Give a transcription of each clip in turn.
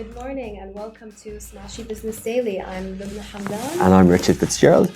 Good morning and welcome to Smashy Business Daily. I'm Lubna Hamdan. And I'm Richard Fitzgerald.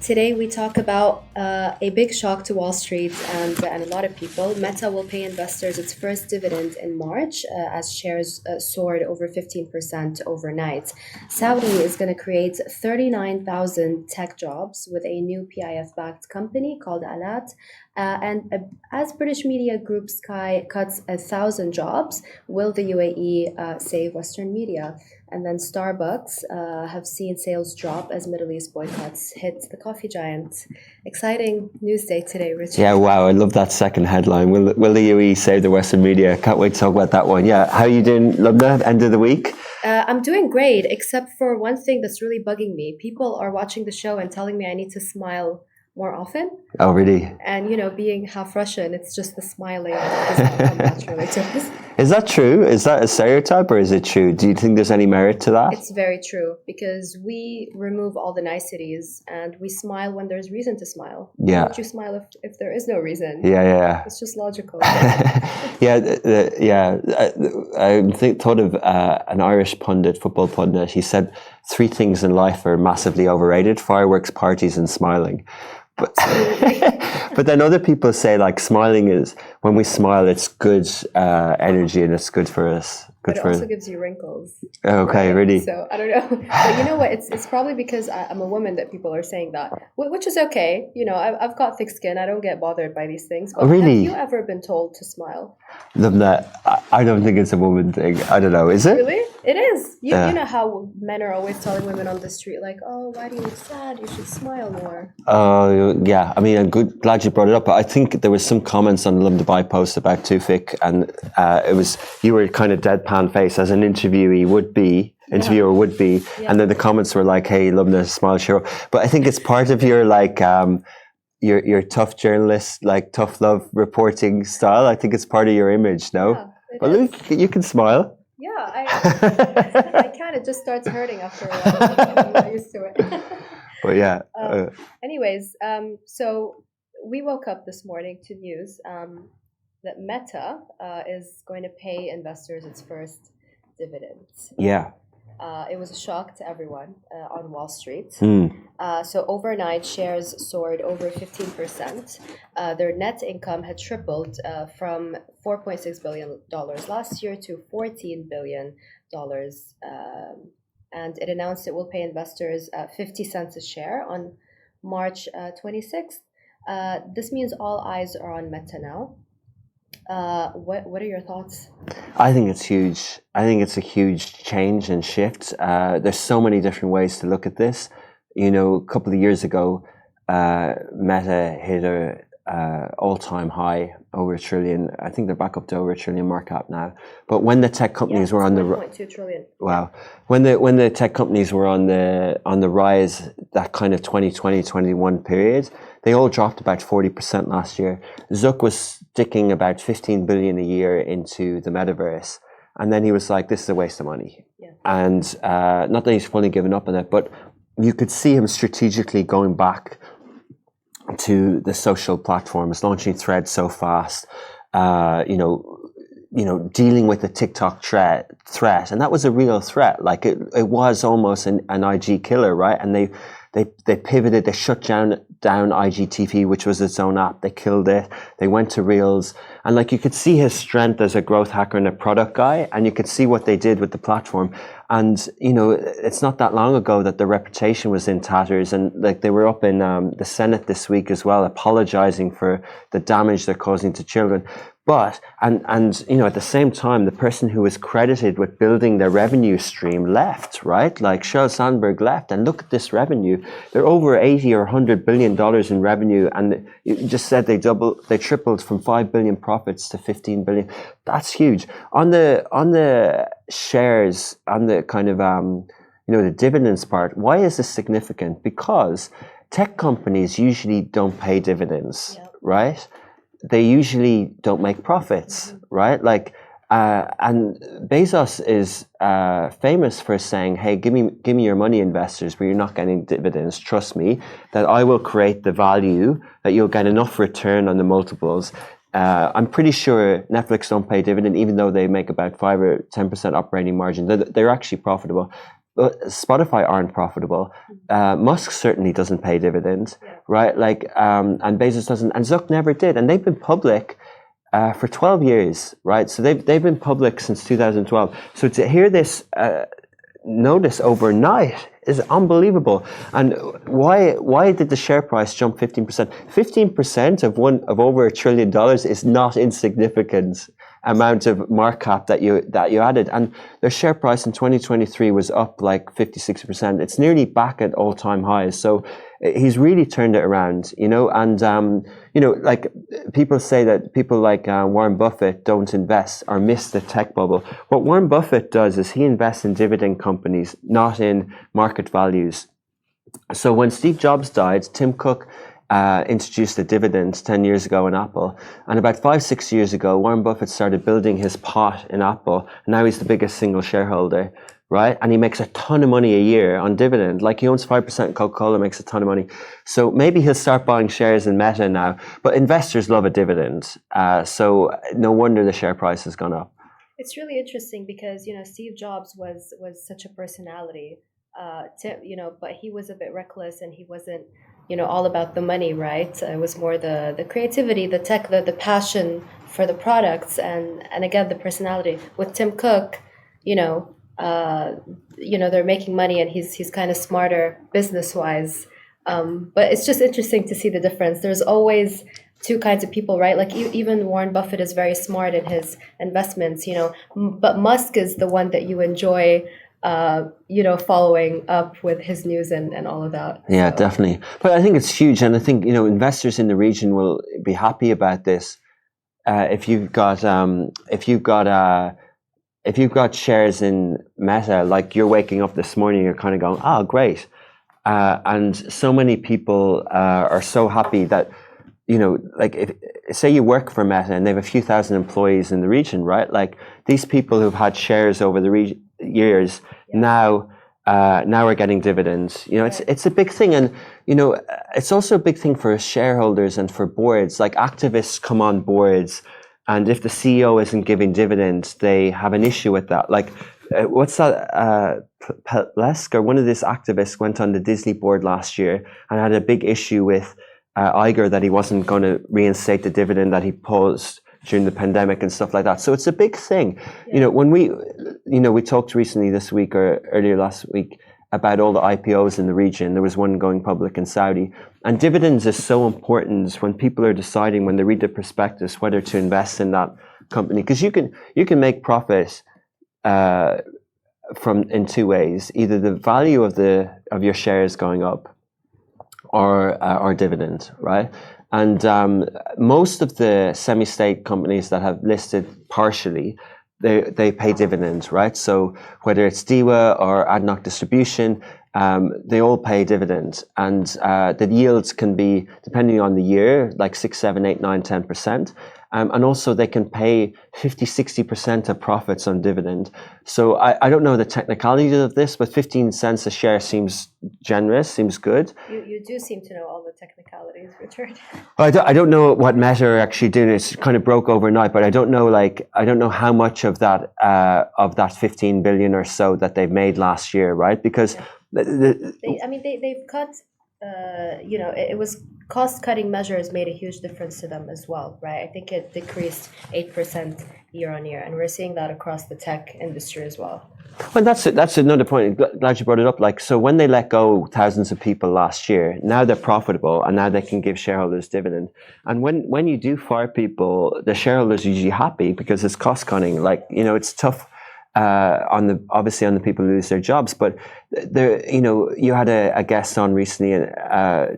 Today we talk about a big shock to Wall Street and a lot of people. Meta will pay investors its first dividend in March as shares soared over 15% overnight. Saudi is going to create 39,000 tech jobs with a new PIF-backed company called Alat. As British media group Sky cuts 1,000 jobs, will the UAE save Western media? And then Starbucks have seen sales drop as Middle East boycotts hit the coffee giant. Exciting news day today, Richard. Yeah, wow, I love that second headline. Will the UAE save the Western media? Can't wait to talk about that one. Yeah, how are you doing, Lubna, end of the week? I'm doing great, except for one thing that's really bugging me. People are watching the show and telling me I need to smile more often. Oh, really? And, being half Russian, it's just the smiling does not come naturally to us. Is that true? Is that a stereotype or is it true? Do you think there's any merit to that? It's very true because we remove all the niceties and we smile when there's reason to smile. Yeah. Why would you smile if there is no reason? Yeah. It's just logical. Yeah. I thought of an Irish pundit, football pundit. He said 3 things in life are massively overrated: fireworks, parties, and smiling. But then other people say like smiling is, when we smile, it's good energy and it's good for us. But it also gives you wrinkles. Okay, right? really? So I don't know. But you know what? It's probably because I'm a woman that people are saying that, which is okay. I've got thick skin. I don't get bothered by these things. But really? Have you ever been told to smile? I don't think it's a woman thing. I don't know. Is it? Really? It is. You know how men are always telling women on the street, like, oh, why do you look sad? You should smile more. Yeah. I mean, I'm glad you brought it up. But I think there was some comments on the Dubai post about Tufik, and you were kind of deadpan face as an interviewer would be, Yeah. and then the comments were like, hey, Lubna, smile, sure. But I think it's part of your like your tough journalist, like tough love reporting style. I think it's part of your image, no? Yeah, well, look, you can smile. Yeah, I can. It just starts hurting after a while. I'm not used to it. But yeah. Anyways, so we woke up this morning to news that Meta is going to pay investors its first dividend. Yeah. It was a shock to everyone on Wall Street. So overnight, shares soared over 15%. Their net income had tripled from $4.6 billion last year to $14 billion. And it announced it will pay investors 50 cents a share on March 26th. This means all eyes are on Meta now. What are your thoughts? I think it's huge. I think it's a huge change and shift. There's so many different ways to look at this. A couple of years ago, Meta hit a all-time high, over $1 trillion. I think they're back up to over $1 trillion market cap now. But when the tech companies were on the 1.2 trillion. Wow, when the tech companies were on the rise, that kind of 2020-21 period, they all dropped about 40% last year. Zuck was sticking about 15 billion a year into the metaverse, and then he was like, "This is a waste of money." Yeah. And not that he's fully given up on it, but you could see him strategically going back to the social platforms, launching Threads so fast. Dealing with the TikTok threat, and that was a real threat. Like it was almost an IG killer, right? And they pivoted, they shut down IGTV, which was its own app. They killed it. They went to Reels, and like you could see his strength as a growth hacker and a product guy, and you could see what they did with the platform. And it's not that long ago that their reputation was in tatters, and like they were up in the Senate this week as well, apologizing for the damage they're causing to children. But and at the same time, the person who was credited with building their revenue stream left, right? Like Sheryl Sandberg left, and look at this revenue. They're over 80 or $100 billion in revenue, and you just said they tripled from 5 billion profits to 15 billion. That's huge. On the shares, on the kind of the dividends part. Why is this significant? Because tech companies usually don't pay dividends, right? They usually don't make profits, right? Like, and Bezos is famous for saying, "Hey, give me your money, investors, but you're not getting dividends. Trust me, that I will create the value that you'll get enough return on the multiples I'm pretty sure Netflix don't pay dividend, even though they make about 5 or 10% operating margin. They're actually profitable. But Spotify aren't profitable. Musk certainly doesn't pay dividends, right? Like, and Bezos doesn't, and Zuck never did. And they've been public for 12 years, right? So they've been public since 2012. So to hear this notice overnight is unbelievable. And why did the share price jump 15%? 15% of over $1 trillion is not insignificant amount of market cap that you added. And their share price in 2023 was up like 56%. It's nearly back at all-time highs. So he's really turned it around, you know. And you know, like people say that people like Warren Buffett don't invest or miss the tech bubble. What Warren Buffett does is he invests in dividend companies, not in market values. So when Steve Jobs died, Tim Cook introduced the dividends 10 years ago in Apple. And about 5-6 years ago, Warren Buffett started building his pot in Apple. And now he's the biggest single shareholder, right? And he makes a ton of money a year on dividend. Like he owns 5% of Coca-Cola, makes a ton of money. So maybe he'll start buying shares in Meta now. But investors love a dividend. So no wonder the share price has gone up. It's really interesting because, you know, Steve Jobs was such a personality, you know, but he was a bit reckless and he wasn't, you know, all about the money, right? It was more the creativity, the tech, the passion for the products, and again the personality. With Tim Cook, you know, they're making money and he's kind of smarter business wise. But it's just interesting to see the difference. There's always two kinds of people, right? Like even Warren Buffett is very smart in his investments, you know, but Musk is the one that you enjoy you know, following up with his news and all of that. Yeah, So, definitely. But I think it's huge, and I think, you know, investors in the region will be happy about this. If you've got shares in Meta, like you're waking up this morning, you're kind of going, "Oh, great," and so many people are so happy that, you know, like if say you work for Meta and they have a few thousand employees in the region, right? Like these people who've had shares over the years now are getting dividends. You know, it's a big thing, and you know, it's also a big thing for shareholders and for boards. Like activists come on boards, and if the CEO isn't giving dividends, they have an issue with that. Like, what's that? Plesk or one of these activists went on the Disney board last year and had a big issue with Iger that he wasn't going to reinstate the dividend that he paused during the pandemic and stuff like that. So it's a big thing. You know, when we talked recently this week or earlier last week about all the IPOs in the region. There was one going public in Saudi. And dividends is so important when people are deciding, when they read the prospectus, whether to invest in that company. Because you can make profit in two ways: either the value of your shares going up, or dividend, right? And most of the semi-state companies that have listed partially, they pay dividends, right? So whether it's DIWA or ADNOC Distribution, they all pay dividends, and the yields can be, depending on the year, like 6, 7, 8, 9, 10%. And also they can pay 50, 60% of profits on dividend. So I don't know the technicalities of this, but 15 cents a share seems generous, seems good. you do seem to know all the technicalities, Richard. I don't know what Meta are actually doing. It's kind of broke overnight, but I don't know how much of that 15 billion or so that they've made last year, right? Because they've cut. It was cost-cutting measures made a huge difference to them as well, right? I think it decreased 8% year on year, and we're seeing that across the tech industry as well. Well, that's another point. Glad you brought it up. Like, so when they let go thousands of people last year, now they're profitable and now they can give shareholders dividend. And when you do fire people, the shareholders are usually happy because it's cost cutting. Like, you know, it's tough obviously on the people who lose their jobs, but there, you know, you had a guest on recently,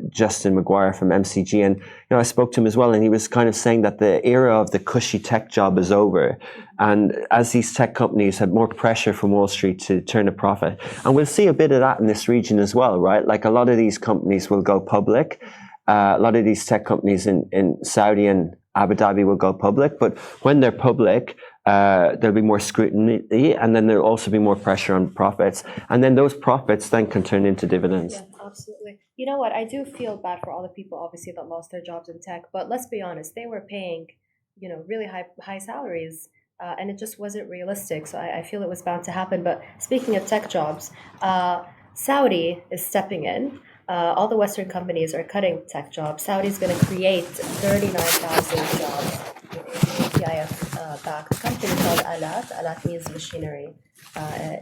Justin McGuire from MCG, and I spoke to him as well, and he was kind of saying that the era of the cushy tech job is over, and as these tech companies have more pressure from Wall Street to turn a profit, and we'll see a bit of that in this region as well, right? Like a lot of these companies will go public. A lot of these tech companies in Saudi and Abu Dhabi will go public, but when they're public, there'll be more scrutiny, and then there'll also be more pressure on profits, and then those profits then can turn into dividends. Yeah, absolutely. You know what? I do feel bad for all the people, obviously, that lost their jobs in tech, but let's be honest, they were paying really high salaries. And it just wasn't realistic. So I feel it was bound to happen. But speaking of tech jobs, Saudi is stepping in. All the Western companies are cutting tech jobs. Saudi is going to create 39,000 jobs with a PIF-backed company called Alat. Alat means machinery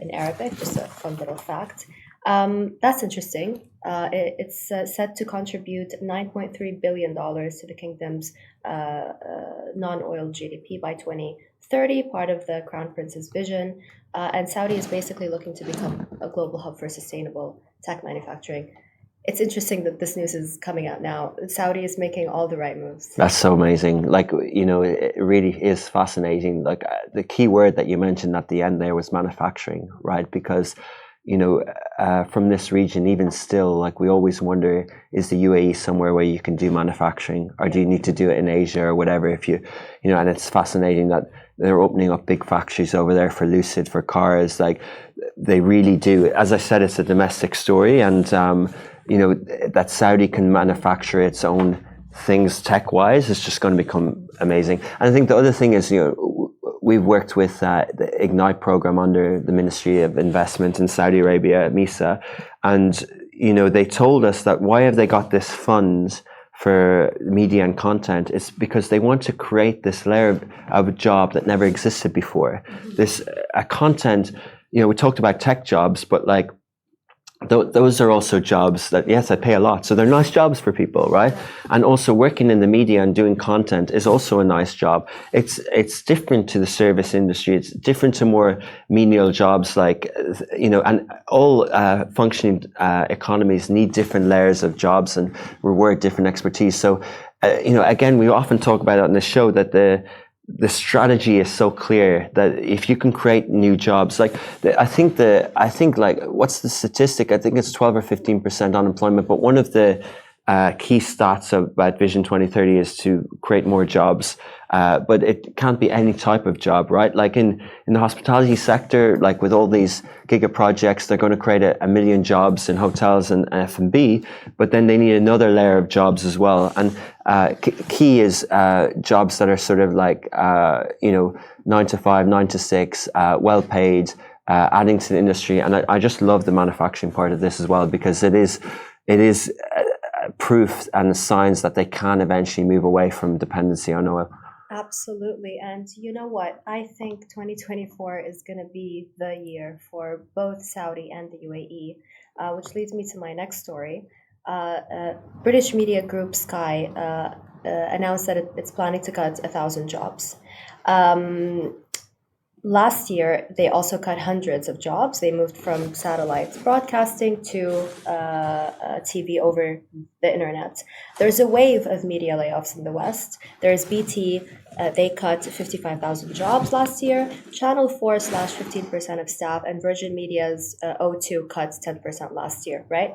in Arabic, just a fun little fact. That's interesting. It's set to contribute $9.3 billion to the kingdom's non-oil GDP by 2030, part of the Crown Prince's vision. And Saudi is basically looking to become a global hub for sustainable tech manufacturing. It's interesting that this news is coming out now. Saudi is making all the right moves. That's so amazing. Like, it really is fascinating. Like, the key word that you mentioned at the end there was manufacturing, right? Because, from this region, even still, like, we always wonder, is the UAE somewhere where you can do manufacturing, or do you need to do it in Asia or whatever? And it's fascinating that they're opening up big factories over there for Lucid, for cars. Like, they really do. As I said, it's a domestic story, and that Saudi can manufacture its own things tech-wise is just going to become amazing. And I think the other thing is, we've worked with the Ignite program under the Ministry of Investment in Saudi Arabia, MISA, and they told us that why have they got this fund for media and content? It's because they want to create this layer of a job that never existed before. This content, we talked about tech jobs, but like, those are also jobs that, yes, I pay a lot. So they're nice jobs for people, right? And also working in the media and doing content is also a nice job. It's different to the service industry. It's different to more menial jobs, like, and all functioning economies need different layers of jobs and reward different expertise. So, again, we often talk about it on the show that the strategy is so clear that if you can create new jobs, like I think like, what's the statistic? I think it's 12 or 15% unemployment. But one of the key stats about Vision 2030 is to create more jobs. But it can't be any type of job, right? Like in the hospitality sector, like with all these giga projects, they're going to create a million jobs in hotels and F&B, but then they need another layer of jobs as well. And key is jobs that are sort of like, 9 to 5, 9 to 6, well paid, adding to the industry. And I just love the manufacturing part of this as well, because it is proof and signs that they can eventually move away from dependency on oil. Absolutely. And you know what? I think 2024 is going to be the year for both Saudi and the UAE, which leads me to my next story. British media group Sky announced that it's planning to cut 1,000 jobs. Last year, they also cut hundreds of jobs. They moved from satellite broadcasting to TV over the internet. There's a wave of media layoffs in the West. There's BT. They cut 55,000 jobs last year. Channel 4 slashed 15% of staff, and Virgin Media's O2 cut 10% last year, right?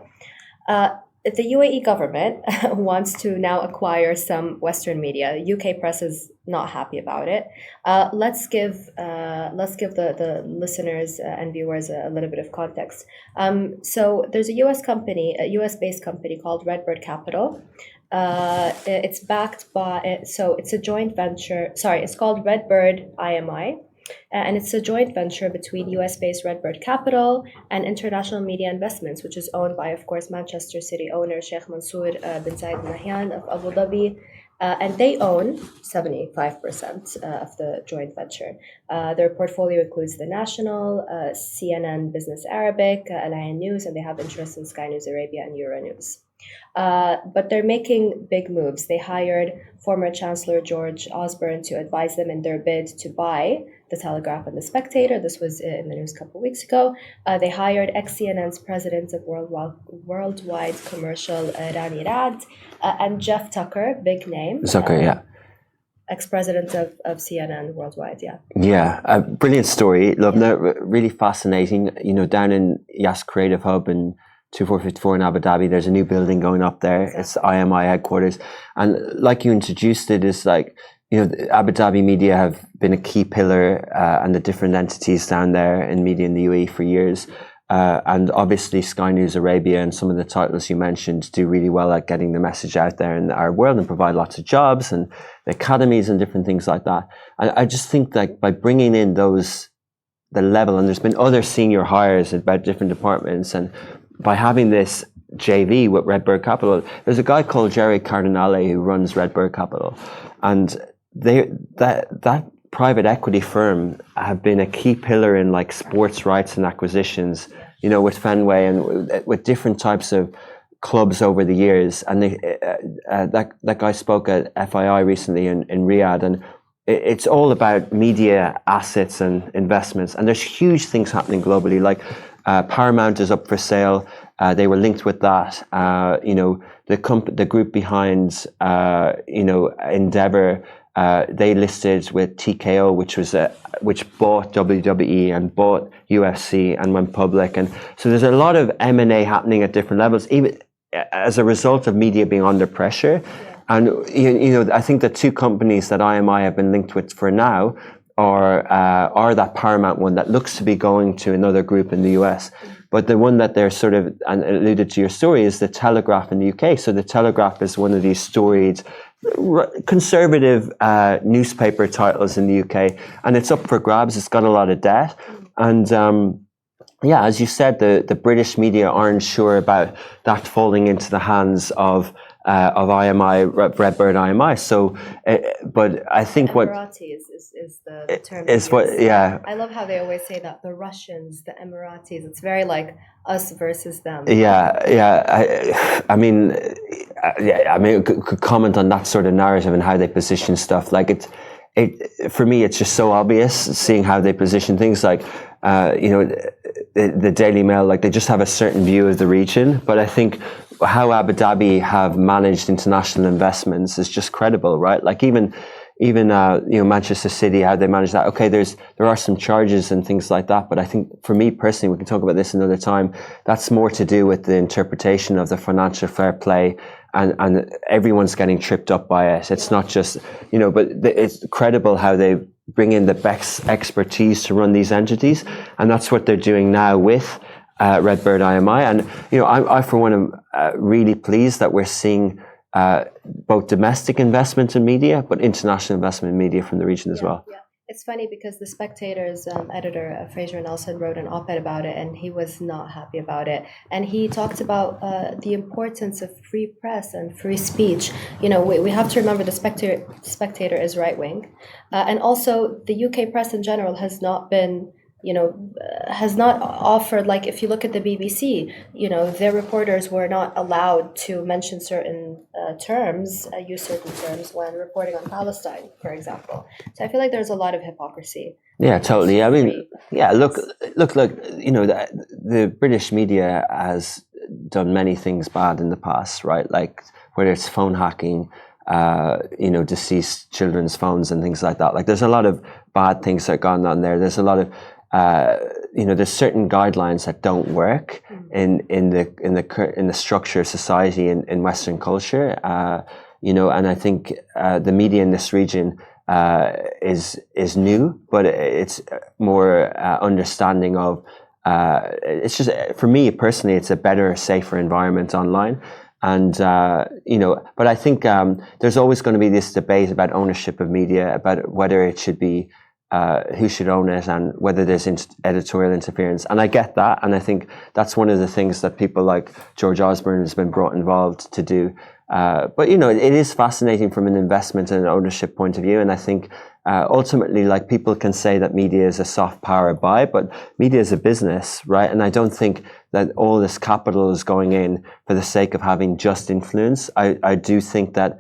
The UAE government wants to now acquire some Western media. UK press is not happy about it. Let's give the listeners and viewers a little bit of context. So there's a US-based company called Redbird Capital. It's backed by, so it's a joint venture. Sorry, it's called Redbird IMI. And it's a joint venture between US-based Redbird Capital and International Media Investments, which is owned by, of course, Manchester City owner Sheikh Mansour bin Zayed Al Nahyan of Abu Dhabi. And they own 75% of the joint venture. Their portfolio includes The National, CNN Business Arabic, Al Ain News, and they have interests in Sky News Arabia and Euronews. But they're making big moves. They hired former Chancellor George Osborne to advise them in their bid to buy The Telegraph and The Spectator. This was in the news a couple of weeks ago. They hired ex-CNN's president of Worldwide Commercial, Rani Rad, and Jeff Tucker, big name. Zucker, yeah. Ex-president of CNN Worldwide, yeah. Yeah, a brilliant story. Love that. Really fascinating. Down in Yas Creative Hub and 2454 in Abu Dhabi, there's a new building going up there. Exactly. It's IMI headquarters. And like you introduced it, is like, Abu Dhabi media have been a key pillar and the different entities down there in media in the UAE for years. And obviously Sky News Arabia and some of the titles you mentioned do really well at getting the message out there in our world and provide lots of jobs and academies and different things like that. And I just think like by bringing in the level, and there's been other senior hires about different departments, and by having this JV with Redbird Capital, there's a guy called Jerry Cardinale who runs Redbird Capital, and that private equity firm have been a key pillar in like sports rights and acquisitions, you know, with Fenway and with different types of clubs over the years. And that guy spoke at FII recently in Riyadh, and it's all about media assets and investments. And there's huge things happening globally, like Paramount is up for sale. They were linked with that. You know, the group behind, you know, Endeavor, they listed with TKO, which bought WWE and bought UFC and went public. And so there's a lot of M&A happening at different levels, even as a result of media being under pressure. And, you know, I think the two companies that IMI have been linked with for now are that Paramount one that looks to be going to another group in the US. But the one that they're sort of, and alluded to your story, is the Telegraph in the UK. So the Telegraph is one of these storied, conservative newspaper titles in the UK, and it's up for grabs. It's got a lot of debt. And yeah, as you said, the British media aren't sure about that falling into the hands of IMI, Redbird IMI. So, but I think what Emirati is the term. Is what, yeah. I love how they always say that the Russians, the Emiratis. It's very like us versus them. Yeah, yeah. I mean, could comment on that sort of narrative and how they position stuff. Like it for me, it's just so obvious seeing how they position things. Like, you know, the Daily Mail, like they just have a certain view of the region. But I think how Abu Dhabi have managed international investments is just credible, right? Like even you know, Manchester City, how they manage that. Okay, there are some charges and things like that, but I think for me personally, we can talk about this another time. That's more to do with the interpretation of the financial fair play, and everyone's getting tripped up by it. It's not just, you know, but it's credible how they bring in the best expertise to run these entities, and that's what they're doing now with Redbird IMI. And you know, I for one am really pleased that we're seeing both domestic investment in media, but international investment in media from the region as well. Yeah. It's funny because the Spectator's editor, Fraser Nelson, wrote an op-ed about it, and he was not happy about it. And he talked about the importance of free press and free speech. You know, we have to remember the Spectator is right-wing. And also the UK press in general has not been, you know, has not offered, like if you look at the BBC, you know, their reporters were not allowed to mention certain terms, use certain terms when reporting on Palestine, for example. So I feel like there's a lot of hypocrisy. Yeah, totally. I mean, yeah, look, you know, the British media has done many things bad in the past, right? Like whether it's phone hacking, you know, deceased children's phones and things like that. Like there's a lot of bad things that have gone on there. There's a lot of you know, there's certain guidelines that don't work in the structure of society in Western culture. You know, and I think the media in this region is new, but it's more understanding of. It's just, for me personally, it's a better, safer environment online. And, you know, but I think there's always going to be this debate about ownership of media, about whether it should be who should own it and whether there's editorial interference. And I get that. And I think that's one of the things that people like George Osborne has been brought involved to do. But, you know, it is fascinating from an investment and an ownership point of view. And I think ultimately, like, people can say that media is a soft power buy, but media is a business, right? And I don't think that all this capital is going in for the sake of having just influence. I do think that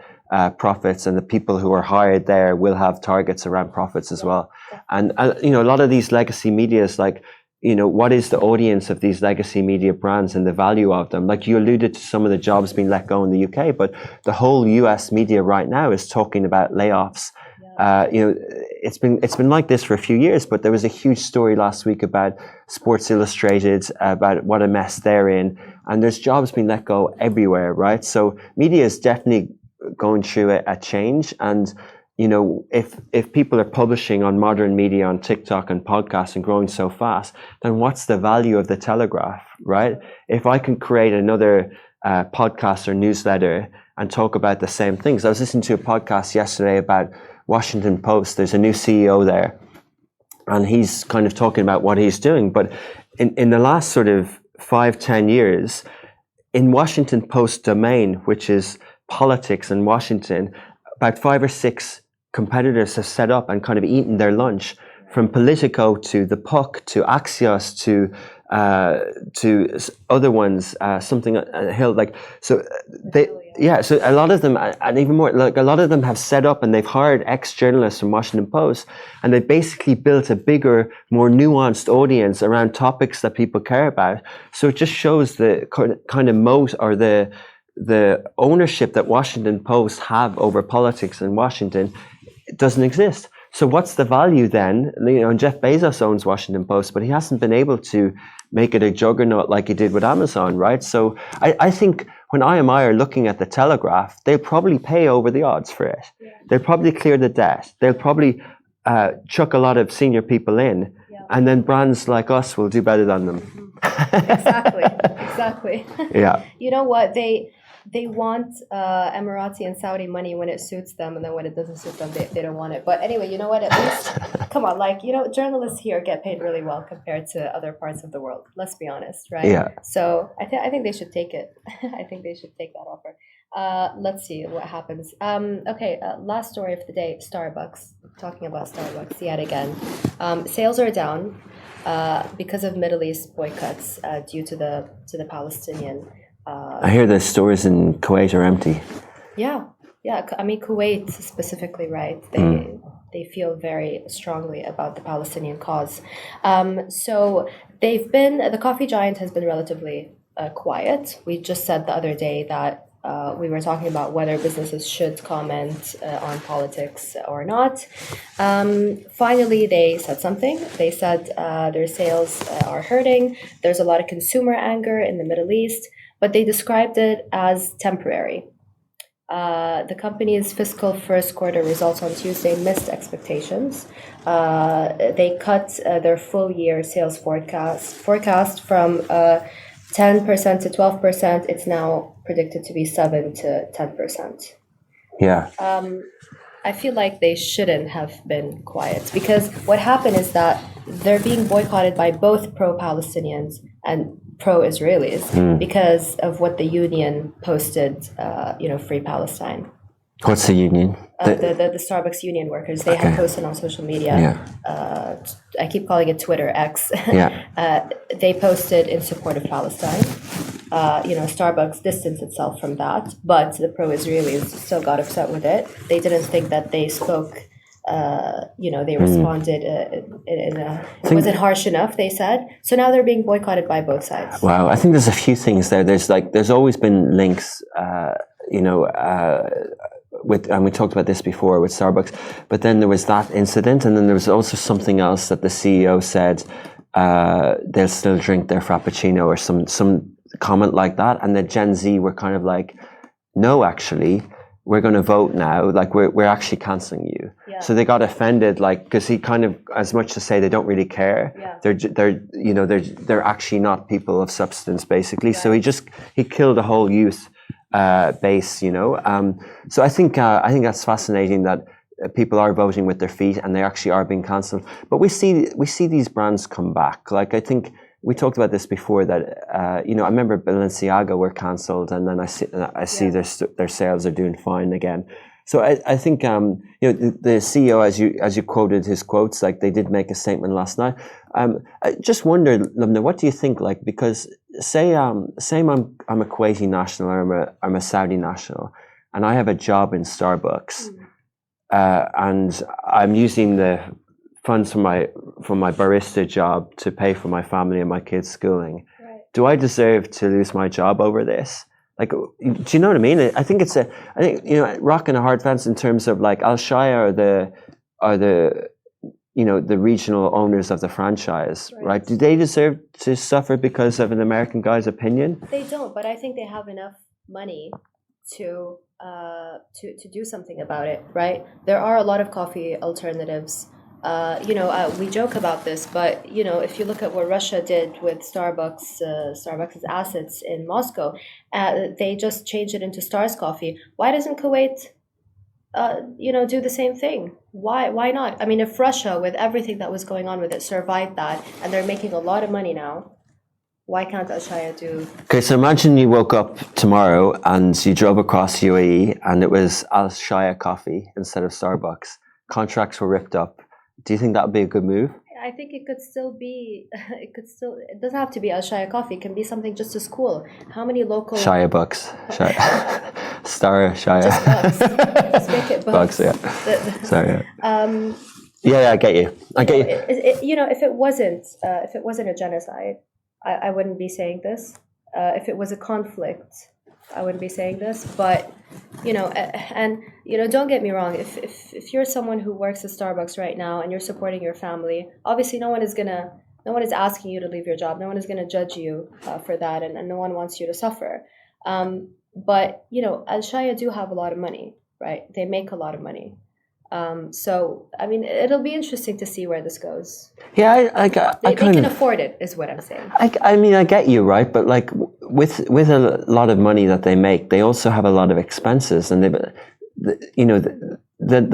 profits and the people who are hired there will have targets around profits as well. And you know, a lot of these legacy media is like, you know, what is the audience of these legacy media brands and the value of them? Like you alluded to some of the jobs being let go in the UK, but the whole US media right now is talking about layoffs. You know, it's been like this for a few years, but there was a huge story last week about Sports Illustrated, about what a mess they're in, and there's jobs being let go everywhere, right? So media is definitely going through a change, and if people are publishing on modern media, on TikTok and podcasts and growing so fast, then what's the value of the Telegraph, right? If I can create another podcast or newsletter and talk about the same things. I was listening to a podcast yesterday about Washington Post. There's a new CEO there, and he's kind of talking about what he's doing. But in the last sort of 5-10 years, in Washington Post domain, which is politics in Washington, about 5 or 6 competitors have set up and kind of eaten their lunch, from Politico to The Puck to Axios to other ones, something Hill, like, so they, yeah, so a lot of them, and even more, like a lot of them have set up and they've hired ex-journalists from Washington Post, and they basically built a bigger, more nuanced audience around topics that people care about. So it just shows the kind of moat, or the ownership that Washington Post have over politics in Washington. It doesn't exist. So what's the value then? And Jeff Bezos owns Washington Post, but he hasn't been able to make it a juggernaut like he did with Amazon, right? So I think when IMI are looking at the Telegraph, they'll probably pay over the odds for it. Yeah. They'll probably clear the debt. They'll probably chuck a lot of senior people in, and then brands like us will do better than them. Exactly. Yeah. You know what? They want Emirati and Saudi money when it suits them, and then when it doesn't suit them, they don't want it. But anyway, you know what? At least, come on, journalists here get paid really well compared to other parts of the world. Let's be honest, right? Yeah. So I think they should take it. I think they should take that offer. Let's see what happens. Okay, last story of the day: Starbucks. Talking about Starbucks yet again. Sales are down because of Middle East boycotts due to the Palestinian. I hear the stores in Kuwait are empty. Yeah. I mean, Kuwait specifically, right? They feel very strongly about the Palestinian cause. So the coffee giant has been relatively quiet. We just said the other day that we were talking about whether businesses should comment on politics or not. Finally, they said something. They said their sales are hurting. There's a lot of consumer anger in the Middle East, but they described it as temporary. The company's fiscal first quarter results on Tuesday missed expectations. They cut their full year sales forecast from 10% to 12%. It's now predicted to be 7 to 10%. Yeah. I feel like they shouldn't have been quiet, because what happened is that they're being boycotted by both pro-Palestinians and pro-Israelis because of what the union posted, Free Palestine. What's the union? The Starbucks union workers. They have posted on social media. Yeah. I keep calling it Twitter, X. Yeah. They posted in support of Palestine. Starbucks distanced itself from that, but the pro-Israelis still got upset with it. They didn't think that they spoke. They responded it wasn't harsh enough, they said. So now they're being boycotted by both sides. Wow, I think there's a few things there. There's always been links, and we talked about this before with Starbucks, but then there was that incident, and then there was also something else that the CEO said they'll still drink their Frappuccino, or some comment like that, and the Gen Z were kind of like, no, actually, we're going to vote now, like we're actually cancelling you. Yeah. So they got offended, like, because he kind of, as much to say they don't really care. Yeah. They're actually not people of substance, basically. Right. So he killed a whole youth base, So I think that's fascinating that people are voting with their feet and they actually are being cancelled. But we see these brands come back. Like, I think we talked about this before, that I remember Balenciaga were cancelled, and then I see their sales are doing fine again. So I think the CEO, as you quoted his quotes, like, they did make a statement last night. I just wonder, Lumna, what do you think? Like, because say I'm a Kuwaiti national, or I'm a Saudi national, and I have a job in Starbucks, and I'm using the funds from my barista job to pay for my family and my kids' schooling. Right. Do I deserve to lose my job over this? Like, do you know what I mean? I think rock and a hard fence in terms of, like, Al Shaya are the regional owners of the franchise, right? Do they deserve to suffer because of an American guy's opinion? They don't, but I think they have enough money to do something about it, right? There are a lot of coffee alternatives. We joke about this, but if you look at what Russia did with Starbucks' assets in Moscow, they just changed it into Stars Coffee. Why doesn't Kuwait, do the same thing? Why not? I mean, if Russia, with everything that was going on with it, survived that, and they're making a lot of money now, why can't Ashaya do? Okay, so imagine you woke up tomorrow and you drove across UAE and it was Al Shaya coffee instead of Starbucks. Contracts were ripped up. Do you think that would be a good move? I think it could still be. It doesn't have to be Ashaya coffee. It can be something just as cool. How many local Shaya bucks? Star Shaya. Just bucks. Just make it bucks. Bucks, yeah. Sorry. Yeah, I get you. If it wasn't a genocide, I wouldn't be saying this. If it was a conflict, I wouldn't be saying this. But don't get me wrong. If you're someone who works at Starbucks right now and you're supporting your family, obviously no one is asking you to leave your job. No one is gonna judge you for that, and no one wants you to suffer. But Al Shaya do have a lot of money, right? They make a lot of money. So I mean, it'll be interesting to see where this goes. Yeah, they can afford it, is what I'm saying. I mean, I get you, right? But like with a lot of money that they make, they also have a lot of expenses, and the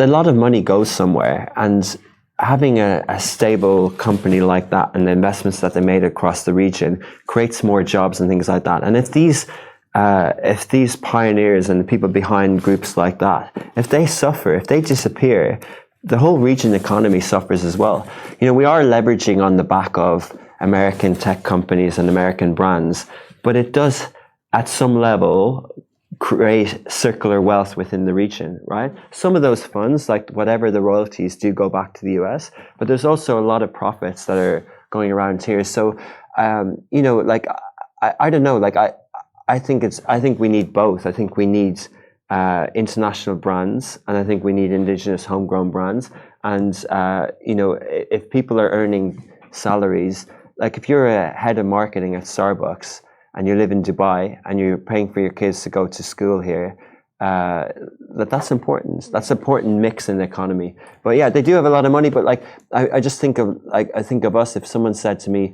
lot of money goes somewhere, and having a stable company like that and the investments that they made across the region creates more jobs and things like that. And if these pioneers and the people behind groups like that, if they suffer, if they disappear, the whole region economy suffers as well. We are leveraging on the back of American tech companies and American brands, but it does, at some level, create circular wealth within the region, right? Some of those funds, like whatever the royalties, do go back to the US, but there's also a lot of profits that are going around here. So, I don't know, I think we need both. I think we need international brands, and I think we need indigenous homegrown brands. And if people are earning salaries, like if you're a head of marketing at Starbucks and you live in Dubai and you're paying for your kids to go to school here, that's important. That's an important mix in the economy. But yeah, they do have a lot of money. But I just think of us. If someone said to me,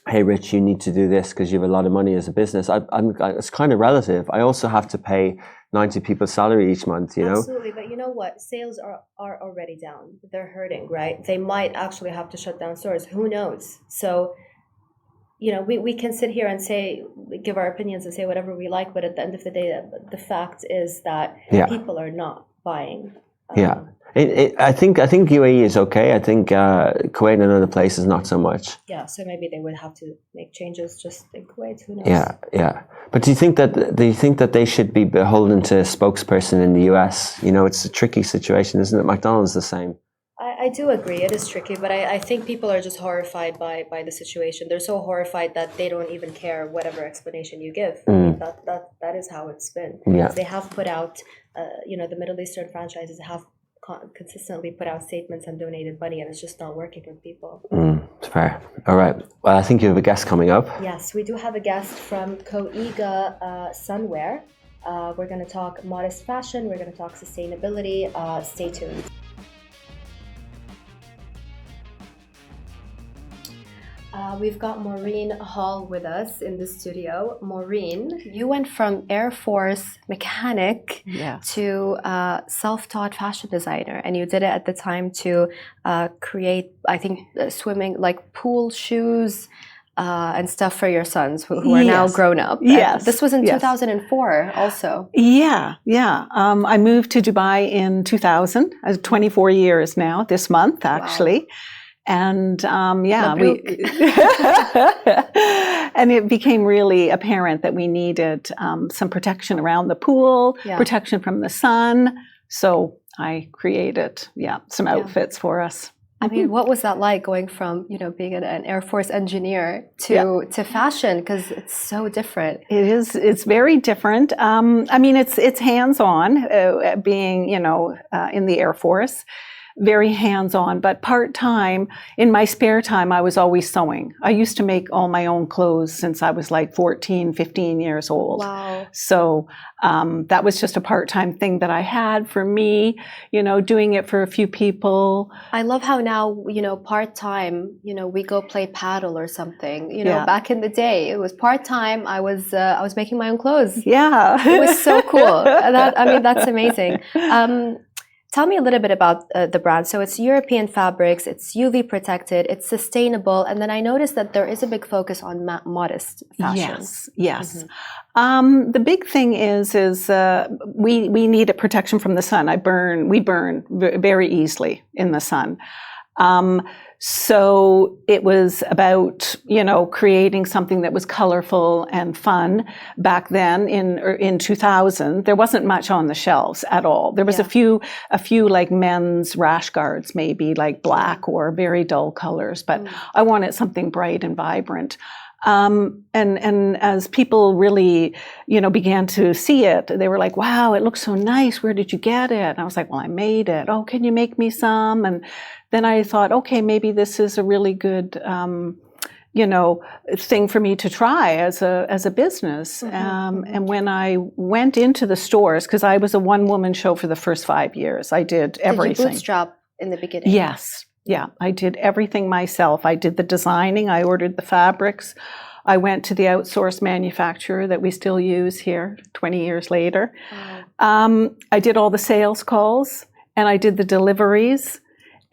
"Hey, Rich, you need to do this because you have a lot of money as a business," it's kind of relative. I also have to pay 90 people's salary each month, Absolutely, but you know what? Sales are already down. They're hurting, right? They might actually have to shut down stores. Who knows? So, we can sit here and give our opinions and say whatever we like, but at the end of the day, the fact is that people are not buying. I think UAE is okay. I think Kuwait and other places not so much. Yeah, so maybe they would have to make changes just in Kuwait. Who knows? Yeah. But do you think that they should be beholden to a spokesperson in the US? It's a tricky situation, isn't it? McDonald's the same. I do agree. It is tricky, but I think people are just horrified by the situation. They're so horrified that they don't even care whatever explanation you give. I mean, that is how it's been. Yeah. They have put out, the Middle Eastern franchises have consistently put out statements and donated money, and it's just not working with people. Fair. All right. Well, I think you have a guest coming up. Yes, we do have a guest from Koiga Sunwear. We're going to talk modest fashion. We're going to talk sustainability. Stay tuned. We've got Maureen Hall with us in the studio. Maureen, you went from Air Force mechanic to self-taught fashion designer, and you did it at the time to create, I think, swimming, like pool shoes and stuff for your sons who are now grown up. Yes. This was in 2004 also. Yeah. I moved to Dubai in 2000. 24 years now, this month, actually. Wow. And and it became really apparent that we needed some protection around the pool, protection from the sun. So I created some outfits for us. I mean, what was that like going from being an Air Force engineer to fashion? Because it's so different. It is. It's very different. I mean, it's hands-on being in the Air Force. very hands-on, but part-time. In my spare time, I was always sewing. I used to make all my own clothes since I was like 14, 15 years old. Wow. So that was just a part-time thing that I had for me, doing it for a few people. I love how now, part-time, we go play paddle or something. Yeah. Back in the day, it was part-time. I was making my own clothes. Yeah. It was so cool. That's amazing. Tell me a little bit about the brand. So it's European fabrics, it's UV protected, it's sustainable, and then I noticed that there is a big focus on modest fashion. Yes. The big thing is we need a protection from the sun. We burn very easily in the sun. So it was about, creating something that was colorful and fun. Back then in 2000, there wasn't much on the shelves at all. There was a few like men's rash guards, maybe like black or very dull colors, but I wanted something bright and vibrant. And as people really, began to see it, they were like, wow, it looks so nice. Where did you get it? And I was like, well, I made it. Oh, can you make me some? And then I thought, okay, maybe this is a really good, thing for me to try as a business. And when I went into the stores, because I was a one-woman show for the first 5 years, I did everything. Did you bootstrap in the beginning? Yes. Yeah, I did everything myself. I did the designing. I ordered the fabrics. I went to the outsourced manufacturer that we still use here 20 years later. I did all the sales calls, and I did the deliveries.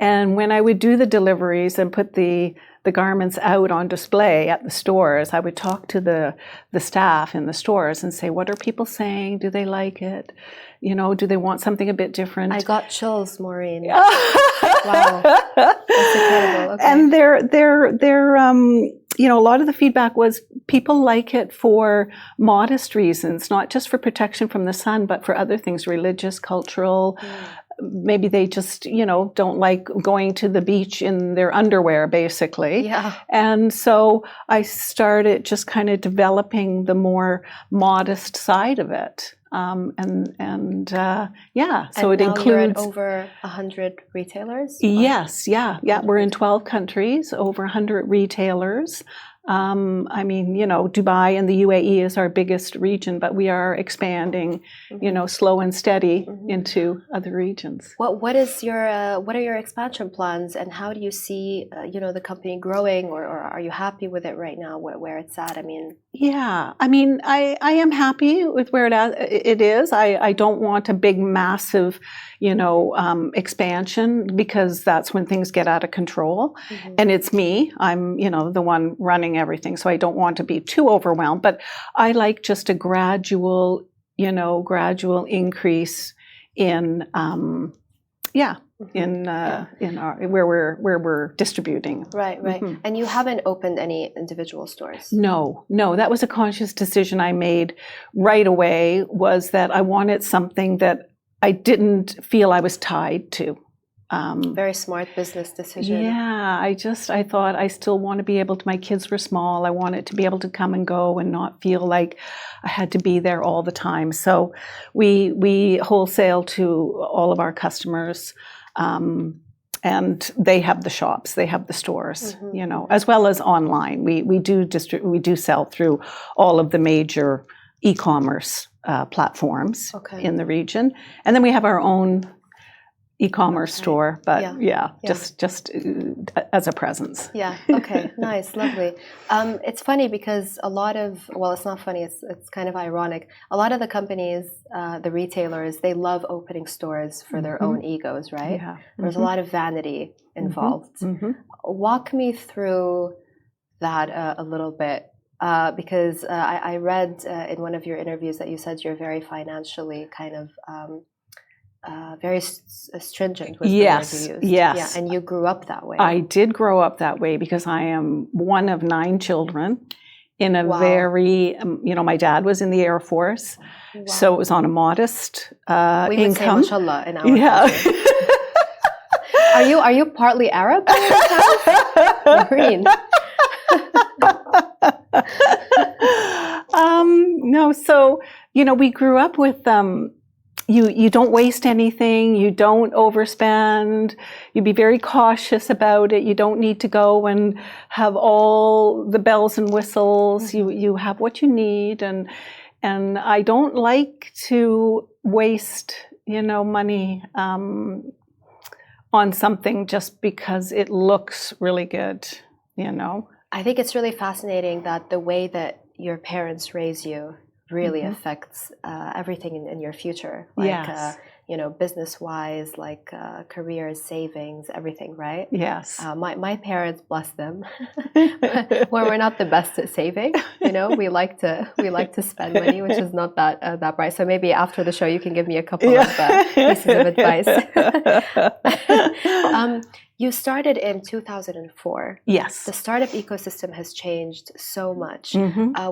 And when I would do the deliveries and put the garments out on display at the stores, I would talk to the staff in the stores and say, what are people saying? Do they like it? Do they want something a bit different? I got chills, Maureen. Wow, that's incredible. Okay. And they're a lot of the feedback was people like it for modest reasons, not just for protection from the sun, but for other things, religious, cultural. Maybe they just, don't like going to the beach in their underwear, basically. Yeah. And so I started just kind of developing the more modest side of it. So and it now includes. You're at over 100 retailers? Yes, yeah. We're in 12 countries, over 100 retailers. Dubai and the UAE is our biggest region, but we are expanding, slow and steady into other regions. What are your expansion plans, and how do you see, the company growing, or are you happy with it right now, where it's at? I am happy with where it is. I don't want a big, massive, expansion, because that's when things get out of control. And it's me. I'm, the one running everything. So I don't want to be too overwhelmed, but I like just a gradual increase in, in our where we're distributing. Right. And you haven't opened any individual stores? No, that was a conscious decision I made right away, was that I wanted something that I didn't feel I was tied to. Very smart business decision. Yeah, I thought I still want to be able to, my kids were small, I wanted to be able to come and go and not feel like I had to be there all the time. So we wholesale to all of our customers, and they have the shops, they have the stores, as well as online. We do sell through all of the major e-commerce platforms in the region, and then we have our own e-commerce store, but just as a presence. Yeah. Okay. Nice. Lovely. It's funny because it's not funny. It's kind of ironic. A lot of the companies, the retailers, they love opening stores for their own egos, right? Yeah. There's a lot of vanity involved. Walk me through that a little bit. Because I read in one of your interviews that you said you're very financially kind of very stringent with the words you used. Yes. Yeah, and you grew up that way. I did grow up that way because I am one of 9 children in a very, my dad was in the Air Force, so it was on a modest income. We would say mashallah in our culture. Are you partly Arab? Green. No, so we grew up with you don't waste anything, you don't overspend, you be very cautious about it. You don't need to go and have all the bells and whistles. You have what you need, and I don't like to waste, money on something just because it looks really good, I think it's really fascinating that the way that your parents raise you really affects everything in your future, like Yes. business-wise, like careers, savings, everything, right? Yes. My parents, bless them, well, we're not the best at saving. We like to spend money, which is not that bright. So maybe after the show, you can give me a couple of pieces of advice. You started in 2004. Yes. The startup ecosystem has changed so much.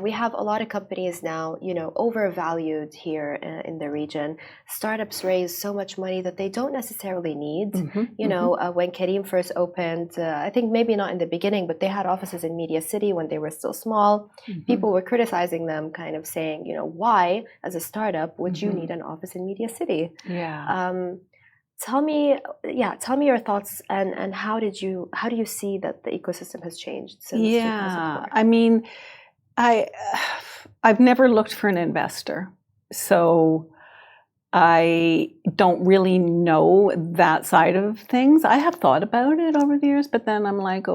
We have a lot of companies now, overvalued here in the region. Startups raise so much money that they don't necessarily need. When Kareem first opened, I think maybe not in the beginning, but they had offices in Media City when they were still small. People were criticizing them, kind of saying, why, as a startup, would you need an office in Media City? Yeah. Tell me your thoughts, and how do you see that the ecosystem has changed since 2004? I mean, I've never looked for an investor, so I don't really know that side of things. I have thought about it over the years, but then I'm like,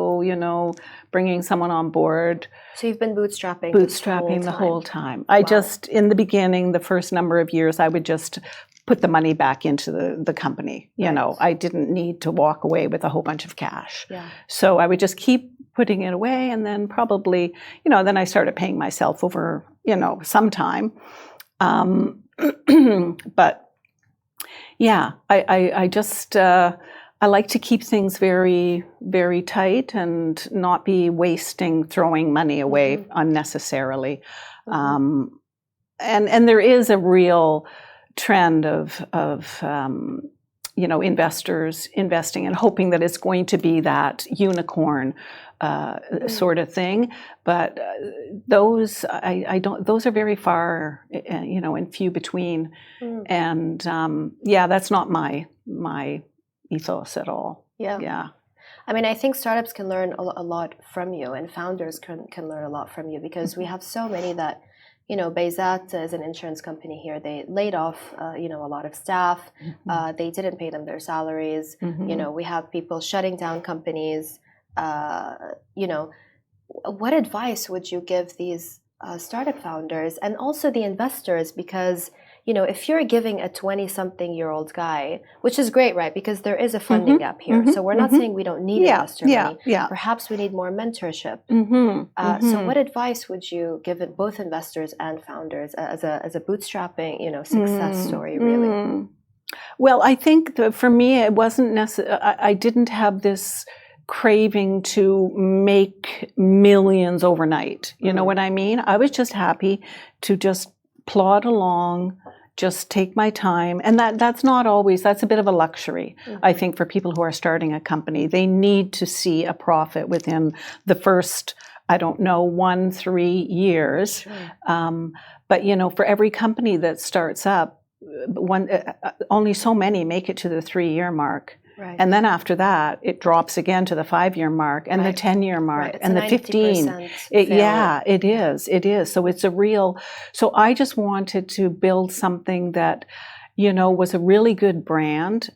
bringing someone on board. So you've been bootstrapping The whole time. I just, in the beginning, the first number of years, I would just put the money back into the company. I didn't need to walk away with a whole bunch of cash. Yeah. So I would just keep putting it away, and then probably, then I started paying myself over, some time. But yeah, I just, I like to keep things very, very tight and not be throwing money away unnecessarily. And there is a real trend of investors investing and hoping that it's going to be that unicorn sort of thing, but those those are very far, and few between, and that's not my ethos at all. Yeah. I mean, I think startups can learn a lot from you, and founders can learn a lot from you, because we have so many that. Bayzat is an insurance company here. They laid off, a lot of staff. They didn't pay them their salaries. We have people shutting down companies. What advice would you give these startup founders and also the investors? Because, if you're giving a 20-something-year-old guy, which is great, right? Because there is a funding gap here. So we're not saying we don't need investor money. Perhaps we need more mentorship. So what advice would you give both investors and founders as a bootstrapping, success story, really? Well, I think for me, it wasn't necessary. I didn't have this craving to make millions overnight. You know what I mean? I was just happy to just plod along, just take my time. And that's not always, that's a bit of a luxury, I think, for people who are starting a company. They need to see a profit within the first, 1-3 years. Sure. But, for every company that starts up, only so many make it to the 3-year mark. Right. And then after that, it drops again to the 5-year mark and the 10-year mark and the 15. It is. So it's a real, so I just wanted to build something that, was a really good brand,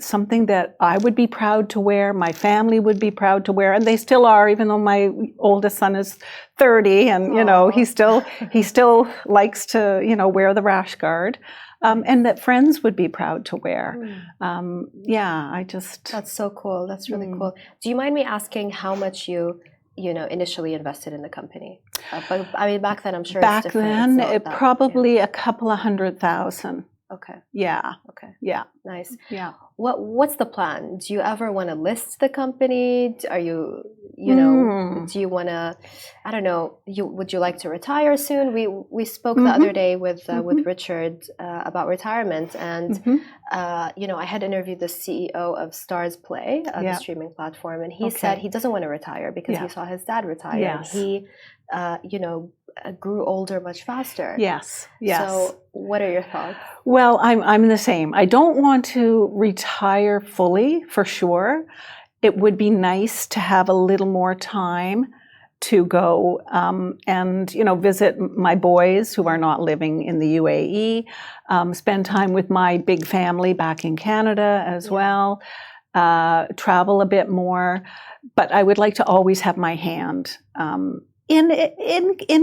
something that I would be proud to wear, my family would be proud to wear, and they still are, even though my oldest son is 30 and, he still likes to, wear the rash guard. And that friends would be proud to wear. That's so cool. That's really cool. Do you mind me asking how much you initially invested in the company? But I mean, back then, I'm sure back it's different. then, it probably a couple of $100,000. Okay. Yeah. Okay. Yeah. Nice. Yeah. What's the plan? Do you ever want to list the company? Are you you know, do you want to, I don't know, would you like to retire soon? We spoke the other day with Richard about retirement, and you know, I had interviewed the CEO of Stars Play, the streaming platform, and he said he doesn't want to retire because he saw his dad retire. Yes. And he, you know, grew older much faster. Yes. Yes. So, what are your thoughts? Well, I'm the same. I don't want to retire fully, for sure. It would be nice to have a little more time to go and, you know, visit my boys who are not living in the UAE, spend time with my big family back in Canada as well, travel a bit more. But I would like to always have my hand in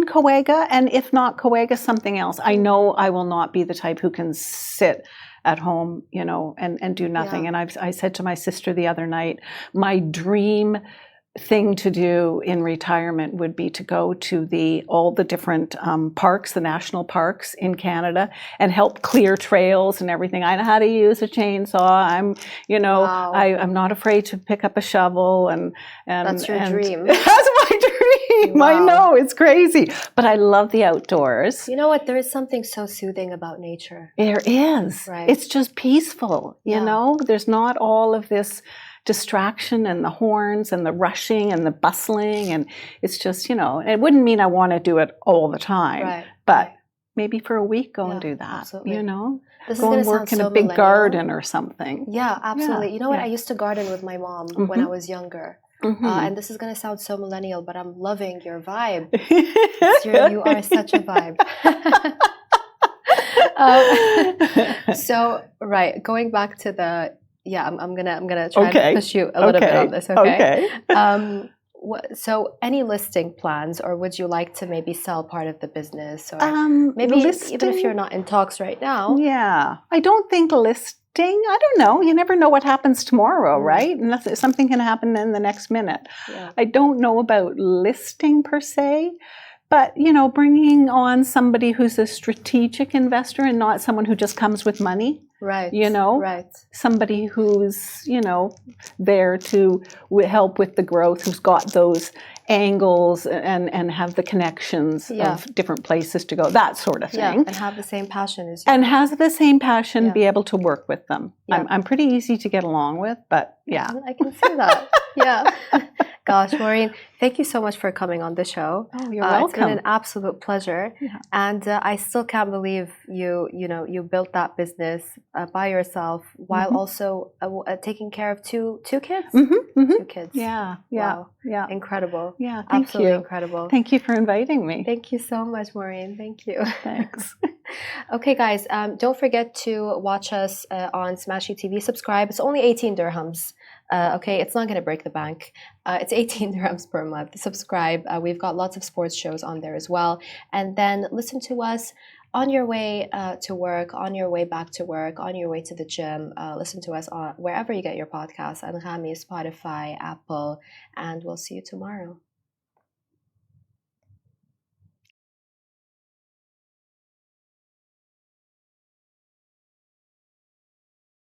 Coega, and if not Coega, something else. I know I will not be the type who can sit at home, you know, and do nothing. And I said to my sister the other night, my dream thing to do in retirement would be to go to all the different parks, the national parks in Canada, and help clear trails and everything. I know how to use a chainsaw. I'm, you know, I'm not afraid to pick up a shovel and that's your dream. That's my dream. Wow. I know, it's crazy, but I love the outdoors. You know what? There is something so soothing about nature. There is. Right. It's just peaceful. You know, there's not all of this distraction and the horns and the rushing and the bustling, and it's just, you know, it wouldn't mean I want to do it all the time, but maybe for a week go and do that. Absolutely. You know, go and work in a big garden or something. Yeah, absolutely. You know what? I used to garden with my mom when I was younger. And this is going to sound so millennial, but I'm loving your vibe. You are such a vibe. So, right, going back to the I'm gonna try to push you a little bit on this. Okay. So, any listing plans, or would you like to maybe sell part of the business, or maybe even if you're not in talks right now? Yeah, I don't think listing. I don't know. You never know what happens tomorrow, right? And something can happen in the next minute. Yeah. I don't know about listing per se. But, you know, bringing on somebody who's a strategic investor and not someone who just comes with money. Right. You know, somebody who's, you know, there to help with the growth, who's got those angles and have the connections of different places to go, that sort of thing. Yeah, and have the same passion as you. And has the same passion, be able to work with them. Yeah. I'm pretty easy to get along with, but I can see that. Gosh, Maureen, thank you so much for coming on the show. Oh, you're welcome. It's been an absolute pleasure. Yeah. And I still can't believe you built that business by yourself while also taking care of two kids? 2 kids. Yeah. Wow. Yeah. Incredible. Yeah, absolutely incredible. Thank you for inviting me. Thank you so much, Maureen. Thank you. Thanks. Okay, guys, don't forget to watch us on Smashy TV. Subscribe. It's only 18 dirhams. Okay, it's not going to break the bank. It's 18 dirhams per month. Subscribe. We've got lots of sports shows on there as well. And then listen to us on your way to work, on your way back to work, on your way to the gym. Listen to us on wherever you get your podcasts, Anghami, Spotify, Apple, and we'll see you tomorrow.